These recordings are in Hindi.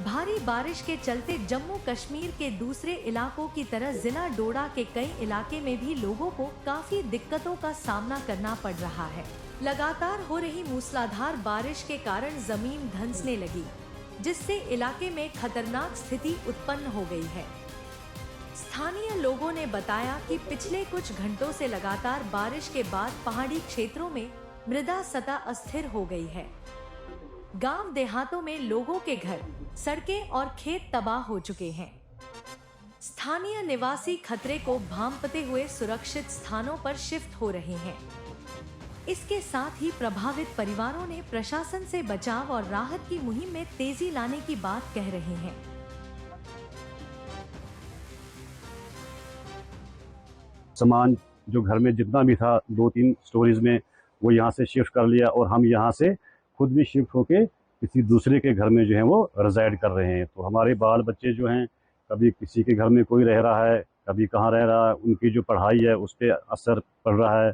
भारी बारिश के चलते जम्मू कश्मीर के दूसरे इलाकों की तरह जिला डोडा के कई इलाके में भी लोगों को काफी दिक्कतों का सामना करना पड़ रहा है। लगातार हो रही मूसलाधार बारिश के कारण जमीन धंसने लगी, जिससे इलाके में खतरनाक स्थिति उत्पन्न हो गई है। स्थानीय लोगों ने बताया कि पिछले कुछ घंटों से लगातार बारिश के बाद पहाड़ी क्षेत्रों में मृदा सतह अस्थिर हो गई है। गांव देहातों में लोगों के घर, सड़कें और खेत तबाह हो चुके हैं। स्थानीय निवासी खतरे को भांपते हुए सुरक्षित स्थानों पर शिफ्ट हो रहे हैं। इसके साथ ही प्रभावित परिवारों ने प्रशासन से बचाव और राहत की मुहिम में तेजी लाने की बात कह रहे हैं। सामान जो घर में जितना भी था 2-3 स्टोरेज में, वो यहाँ से शिफ्ट कर लिया और हम यहाँ से खुद भी शिफ्ट होके किसी दूसरे के घर में जो है वो रिजाइड कर रहे हैं। तो हमारे बाल बच्चे जो हैं, कभी किसी के घर में कोई रह रहा है, कभी कहाँ रह रहा है, उनकी जो पढ़ाई है उस पर असर पड़ रहा है।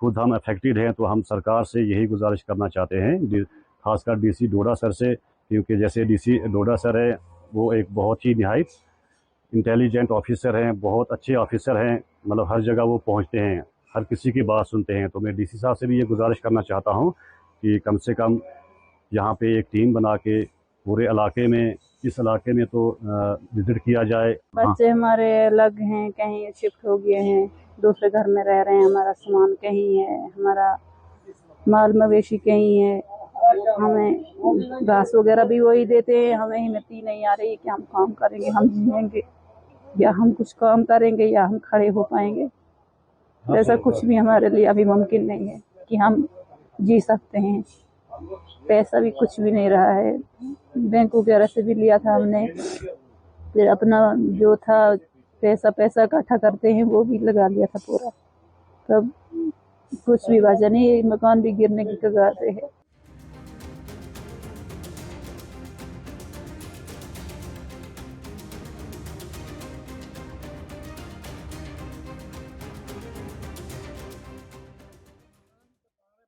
खुद हम अफेक्टेड हैं, तो हम सरकार से यही गुजारिश करना चाहते हैं, खासकर डीसी डोडा सर से, क्योंकि जैसे डीसी डोडा सर है वो एक बहुत ही निहायत इंटेलिजेंट ऑफिसर हैं, बहुत अच्छे ऑफिसर हैं, मतलब हर जगह वो पहुंचते हैं, हर किसी की बात सुनते हैं। तो मैं डीसी साहब से भी ये गुजारिश करना चाहता हूं कि कम से कम यहाँ पे एक टीम बना के पूरे इलाके में, इस इलाके में तो विजिट किया जाए। बच्चे हमारे अलग हैं, कहीं शिफ्ट हो गए हैं, दूसरे घर में रह रहे हैं, हमारा सामान कहीं है, हमारा माल मवेशी कहीं है। हमें घास वगैरह भी वही देते हैं, हमें हिम्मत ही नहीं आ रही कि हम काम करेंगे, हम जिएंगे या हम कुछ काम करेंगे या हम खड़े हो पाएंगे। ऐसा कुछ भी हमारे लिए अभी मुमकिन नहीं है कि हम जी सकते हैं। पैसा भी कुछ भी नहीं रहा है, बैंक वगैरह से भी लिया था हमने, फिर अपना जो था पैसा इकट्ठा करते हैं वो भी लगा लिया था पूरा, तब कुछ भी बचा नहीं। मकान भी गिरने की कगार पे है।